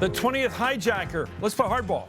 The 20th hijacker. Let's play hardball.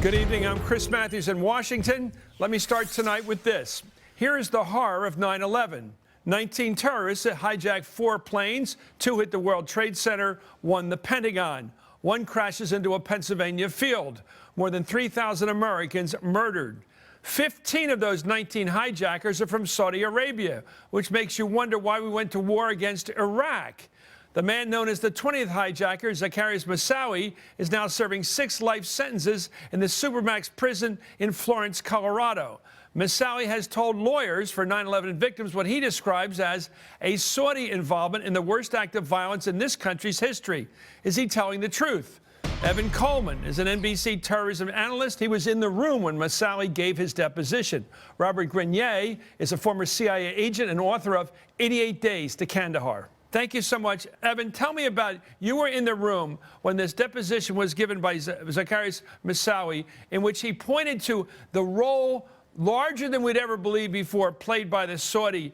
Good evening, I'm Chris Matthews in Washington. Let me start tonight with this. Here is the horror of 9/11. 19 terrorists hijacked 4 planes, 2 hit the World Trade Center, 1 the Pentagon. 1 crashes into a Pennsylvania field. More than 3,000 Americans murdered. 15 of those 19 hijackers are from Saudi Arabia, which makes you wonder why we went to war against Iraq. The man known as the 20th hijacker, Zacarias Moussaoui, is now serving 6 life sentences in the Supermax prison in Florence, Colorado. Moussaoui has told lawyers for 9/11 victims what he describes as a Saudi involvement in the worst act of violence in this country's history. Is he telling the truth? Evan Kohlmann is an NBC terrorism analyst. He was in the room when Moussaoui gave his deposition. Robert Grenier is a former CIA agent and author of 88 Days to Kandahar. Thank you so much. Evan, tell me about, you were in the room when this deposition was given by Zacarias Moussaoui, in which he pointed to the role larger than we'd ever believed before played by the Saudi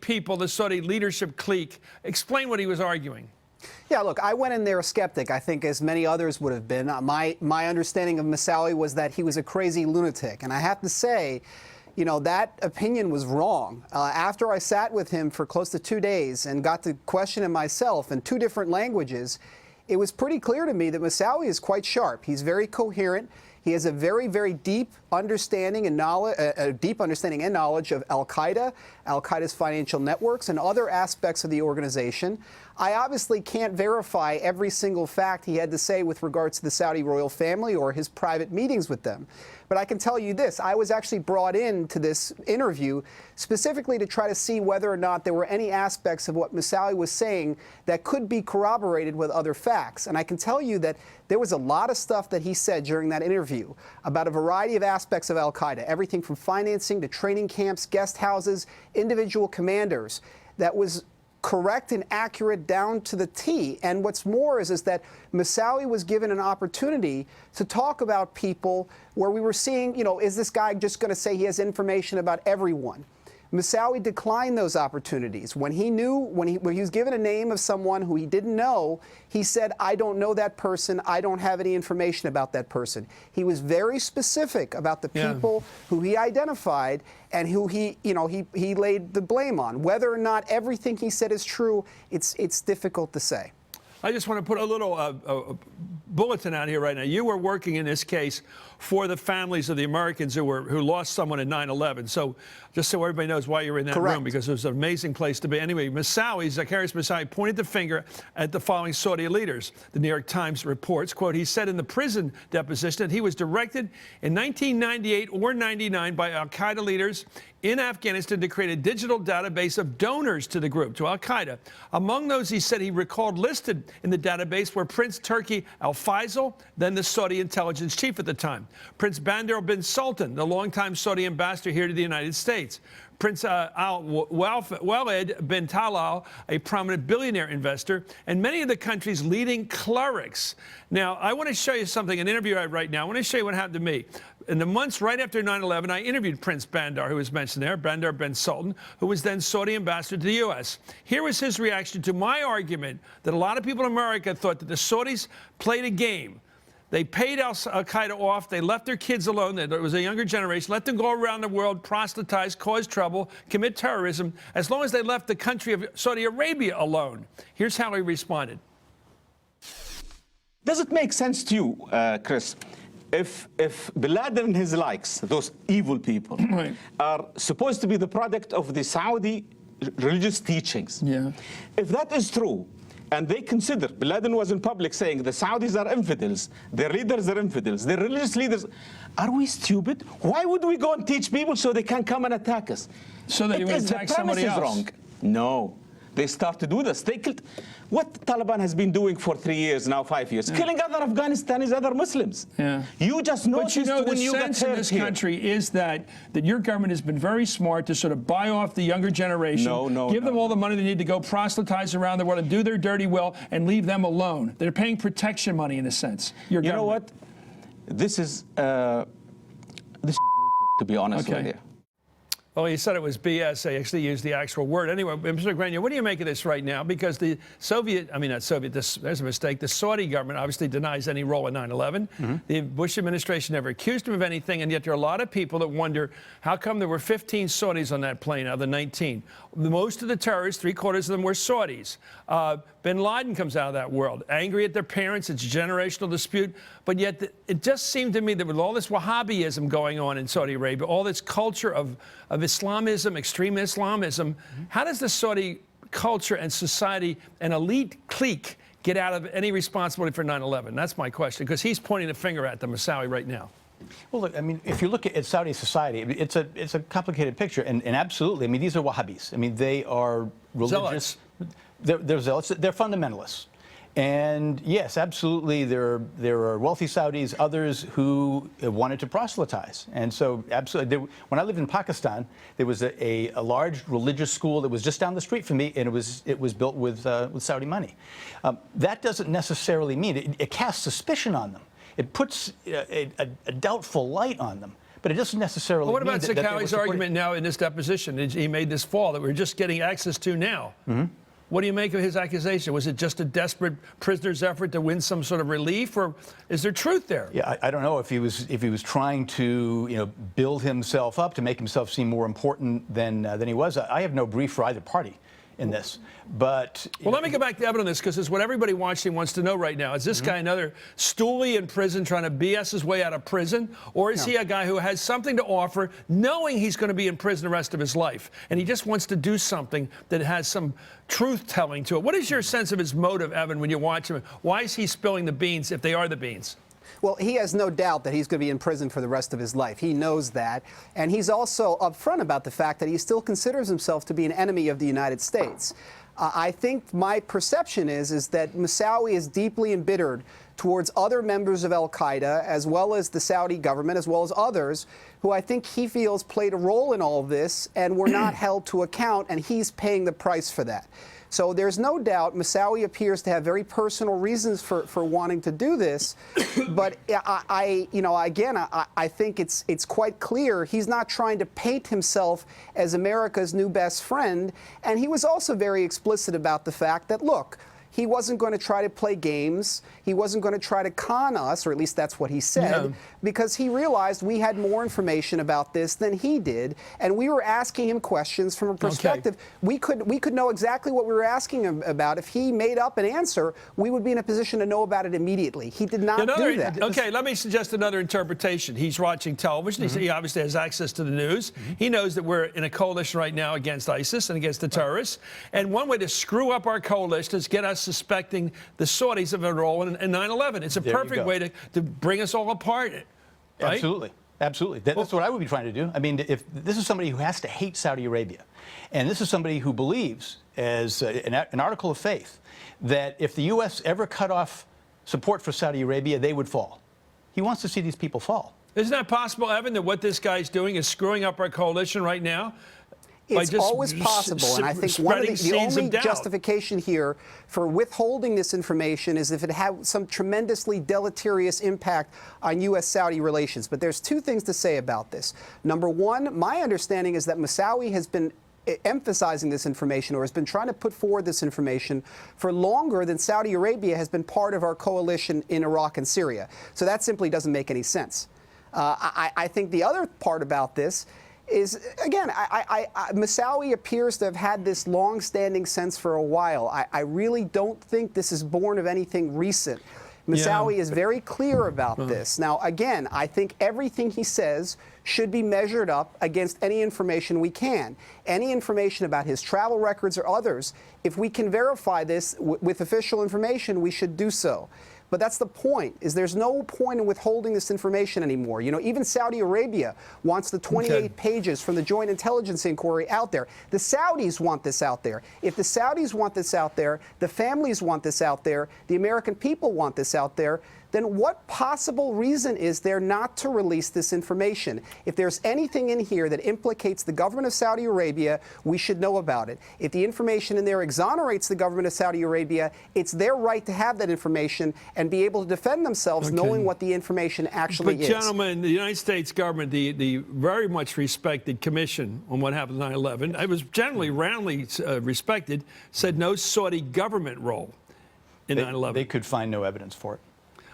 people, the Saudi leadership clique. Explain what he was arguing. Yeah, look, I went in there a skeptic, I think, as many others would have been. My understanding of Moussaoui was that he was a crazy lunatic. And I have to say, you know, that opinion was wrong. After I sat with him for close to 2 days and got to question him myself in 2 different languages, it was pretty clear to me that Moussaoui is quite sharp. He's very coherent. He has a very, very deep understanding and knowledge, of Al-Qaeda, Al-Qaeda's financial networks, and other aspects of the organization. I obviously can't verify every single fact he had to say with regards to the Saudi royal family or his private meetings with them. But I can tell you this, I was actually brought into this interview specifically to try to see whether or not there were any aspects of what Moussaoui was saying that could be corroborated with other facts. And I can tell you that there was a lot of stuff that he said during that interview about a variety of aspects of Al-Qaeda, everything from financing to training camps, guest houses, individual commanders, that was correct and accurate down to the T. And what's more is that Moussaoui was given an opportunity to talk about people where we were seeing, you know, is this guy just going to say he has information about everyone? Moussaoui declined those opportunities. When he was given a name of someone who he didn't know, he said, I don't know that person, I don't have any information about that person. He was very specific about the people who he identified and who he laid the blame on. Whether or not everything he said is true, it's difficult to say. I just want to put a little bulletin out here right now. You were working in this case for the families of the Americans who lost someone in 9/11. So just so everybody knows why you were in that room, because it was an amazing place to be. Anyway, Zacarias Moussaoui pointed the finger at the following Saudi leaders. The New York Times reports, quote, he said in the prison deposition that he was directed in 1998 or 99 by Al-Qaeda leaders in Afghanistan to create a digital database of donors to the group, to Al-Qaeda. Among those, he said he recalled listed in the database were Prince Turki Al-Faisal, then the Saudi intelligence chief at the time, Prince Bandar bin Sultan, the longtime Saudi ambassador here to the United States, Prince Al-Walid bin Talal, a prominent billionaire investor, and many of the country's leading clerics. Now, I want to show you something, an interview I have right now. I want to show you what happened to me. In the months right after 9/11, I interviewed Prince Bandar, who was mentioned there, Bandar bin Sultan, who was then Saudi ambassador to the U.S. Here was his reaction to my argument that a lot of people in America thought that the Saudis played a game. They paid Al-Qaeda off. They left their kids alone. There was a younger generation. Let them go around the world, proselytize, cause trouble, commit terrorism, as long as they left the country of Saudi Arabia alone. Here's how he responded. Does it make sense to you, Chris, if Bin Laden and his likes, those evil people, are supposed to be the product of the Saudi religious teachings? Yeah. If that is true, and they consider, Bin Laden was in public saying the Saudis are infidels, their leaders are infidels, their religious leaders, are we stupid? Why would we go and teach people so they can come and attack us? So that you would attack somebody else? Wrong. No. They start to do this. They killed what Taliban has been doing for 3 years now, 5 years, killing other Afghanis, other Muslims. Yeah. You just noticed but you know, when you get sense in this country is that your government has been very smart to sort of buy off the younger generation, give them all the money they need to go proselytize around the world and do their dirty will and leave them alone. They're paying protection money in a sense. You know what? this is to be honest with you. Well, he said it was BS. They actually used the actual word. Anyway, Mr. Grenier, what do you make of this right now? Because the there's a mistake. The Saudi government obviously denies any role in 9/11. The Bush administration never accused him of anything, and yet there are a lot of people that wonder, how come there were 15 Saudis on that plane out of the 19? Most of the terrorists, 3/4 of them were Saudis. Bin Laden comes out of that world, angry at their parents. It's a generational dispute. But yet it just seemed to me that with all this Wahhabism going on in Saudi Arabia, all this culture of Islamism, extreme Islamism, how does the Saudi culture and society and elite clique get out of any responsibility for 9/11? That's my question, because he's pointing the finger at the Moussaoui right now. Well, look, I mean, if you look at Saudi society, it's a complicated picture, and absolutely, I mean, these are Wahhabis. I mean, they are religious. They're zealots. They're fundamentalists. And yes, absolutely, there are wealthy Saudis, others who wanted to proselytize. And so, absolutely, when I lived in Pakistan, there was a large religious school that was just down the street from me, and it was built with Saudi money. That doesn't necessarily mean it casts suspicion on them. It puts a doubtful light on them. But it doesn't necessarily what mean about Zacarias' argument now in this deposition he made this fall that we're just getting access to now? What do you make of his accusation? Was it just a desperate prisoner's effort to win some sort of relief, or is there truth there? Yeah, I don't know if he was trying to build himself up to make himself seem more important than he was. I have no brief for either party in this. But well, let me go back to Evan on this, because it's what everybody watching wants to know right now. Is this guy another stoolie in prison trying to BS his way out of prison, or is he a guy who has something to offer, knowing he's going to be in prison the rest of his life, and he just wants to do something that has some truth-telling to it? What is your sense of his motive, Evan, when you watch him? Why is he spilling the beans, if they are the beans? Well, he has no doubt that he's going to be in prison for the rest of his life. He knows that. And he's also upfront about the fact that he still considers himself to be an enemy of the United States. I think my perception is that Moussaoui is deeply embittered towards other members of al-Qaeda, as well as the Saudi government, as well as others, who I think he feels played a role in all of this and were not held to account, and he's paying the price for that. So there's no doubt Moussaoui appears to have very personal reasons for wanting to do this, but I think it's quite clear he's not trying to paint himself as America's new best friend, and he was also very explicit about the fact that, look, he wasn't going to try to play games. He wasn't going to try to con us, or at least that's what he said, because he realized we had more information about this than he did, and we were asking him questions from a perspective. We could know exactly what we were asking him about. If he made up an answer, we would be in a position to know about it immediately. He did not do that. Okay, let me suggest another interpretation. He's watching television. He obviously has access to the news. He knows that we're in a coalition right now against ISIS and against the terrorists. And one way to screw up our coalition is get us suspecting the Saudis of a role in 9/11. It's a perfect way to bring us all apart. Right? Absolutely. Absolutely. That's what I would be trying to do. I mean, if this is somebody who has to hate Saudi Arabia, and this is somebody who believes, as an article of faith, that if the U.S. ever cut off support for Saudi Arabia, they would fall. He wants to see these people fall. Isn't that possible, Evan, that what this guy's doing is screwing up our coalition right now? It's always possible, and I think one of the only justification here for withholding this information is if it had some tremendously deleterious impact on U.S.-Saudi relations. But there's two things to say about this. Number one, my understanding is that Moussaoui has been emphasizing this information, or has been trying to put forward this information for longer than Saudi Arabia has been part of our coalition in Iraq and Syria. So that simply doesn't make any sense. I think the other part about this is, again, Moussaoui appears to have had this long-standing sense for a while. I really don't think this is born of anything recent. Moussaoui is very clear about this. Now, again, I think everything he says should be measured up against any information we can. Any information about his travel records or others, if we can verify this with official information, we should do so. But that's the point, is there's no point in withholding this information anymore. You know, even Saudi Arabia wants the 28 pages from the Joint Intelligence Inquiry out there. The Saudis want this out there. If the Saudis want this out there, the families want this out there, the American people want this out there, then what possible reason is there not to release this information? If there's anything in here that implicates the government of Saudi Arabia, we should know about it. If the information in there exonerates the government of Saudi Arabia, it's their right to have that information and be able to defend themselves knowing what the information actually is. But gentlemen, the United States government, the very much respected commission on what happened on 9/11, it was generally roundly respected, said no Saudi government role in 9/11. They could find no evidence for it.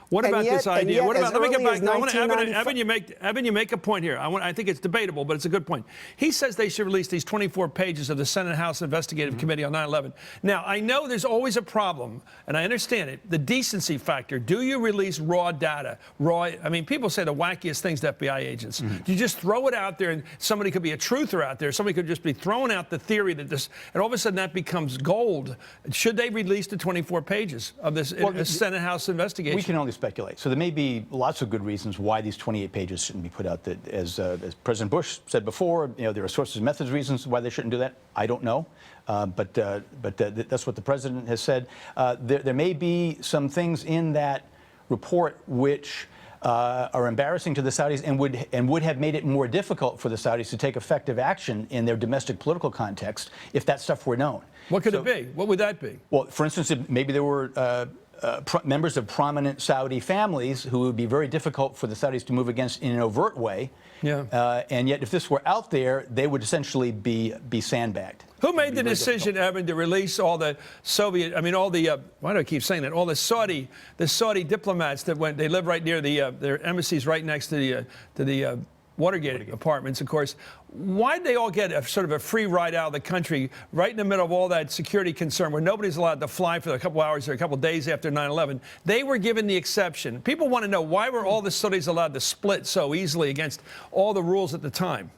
What about this idea? What about? Let me get back. Evan, you make a point here. I think it's debatable, but it's a good point. He says they should release these 24 pages of the Senate House Investigative Committee on 9/11. Now, I know there's always a problem, and I understand it. The decency factor. Do you release raw data? I mean, people say the wackiest things to FBI agents. Do you just throw it out there, and somebody could be a truther out there? Somebody could just be throwing out the theory that this, and all of a sudden that becomes gold. Should they release the 24 pages of this Senate House investigation? We can only speculate. So there may be lots of good reasons why these 28 pages shouldn't be put out. That, as President Bush said before, there are sources and methods reasons why they shouldn't do that. I don't know, but that's what the president has said. There may be some things in that report which are embarrassing to the Saudis and would have made it more difficult for the Saudis to take effective action in their domestic political context if that stuff were known. What could it be? What would that be? Well, for instance, maybe there were members of prominent Saudi families who would be very difficult for the Saudis to move against in an overt way. Yeah. And yet, if this were out there, they would essentially be sandbagged. Who made the decision, Evan, to release all the Soviet? I mean, all the why do I keep saying that? All the Saudi diplomats that went. They live right near their embassies, right next to the Watergate apartments, of course. Why did they all get a sort of a free ride out of the country right in the middle of all that security concern where nobody's allowed to fly for a couple hours or a couple days after 9/11? They were given the exception. People want to know, why were all the Saudis allowed to split so easily against all the rules at the time?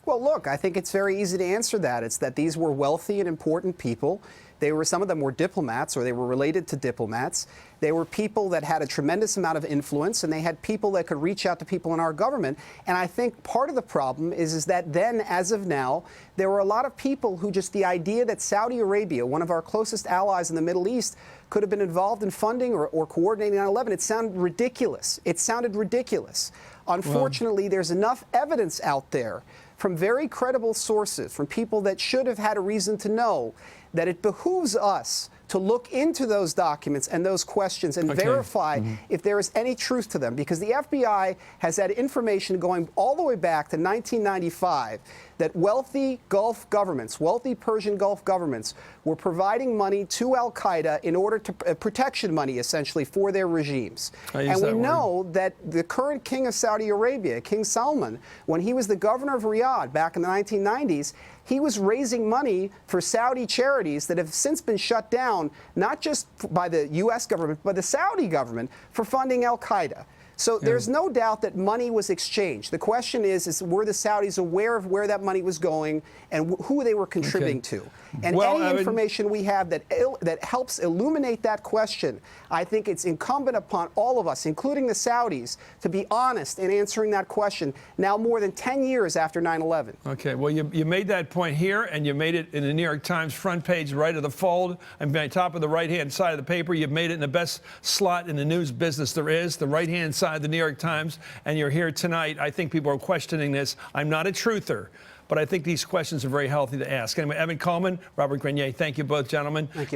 Well, look, I think it's very easy to answer that. It's that these were wealthy and important people. Some of them were diplomats, or they were related to diplomats. They were people that had a tremendous amount of influence, and they had people that could reach out to people in our government. And I think part of the problem is that then, as of now, there were a lot of people who just the idea that Saudi Arabia, one of our closest allies in the Middle East, could have been involved in funding or coordinating 9/11. It sounded ridiculous. Unfortunately, there's enough evidence out there from very credible sources, from people that should have had a reason to know, that it behooves us to look into those documents and those questions and verify if there is any truth to them. Because the FBI has had information going all the way back to 1995 that wealthy Gulf governments, wealthy Persian Gulf governments, were providing money to al-Qaeda in order to protection money, essentially, for their regimes. And we know that the current king of Saudi Arabia, King Salman, when he was the governor of Riyadh back in the 1990s, he was raising money for Saudi charities that have since been shut down, not just by the U.S. government, but the Saudi government, for funding al-Qaeda. So there's no doubt that money was exchanged. The question is were the Saudis aware of where that money was going and who they were contributing to? And any information we have that helps illuminate that question, I think it's incumbent upon all of us, including the Saudis, to be honest in answering that question now more than 10 years after 9/11. Okay, well, you made that point here, and you made it in the New York Times front page, right of the fold, and on top of the right-hand side of the paper. You've made it in the best slot in the news business there is, the right-hand side of the New York Times, and you're here tonight. I think people are questioning this. I'm not a truther, but I think these questions are very healthy to ask. Anyway, Evan Kohlmann, Robert Grenier, thank you both, gentlemen. Thank you.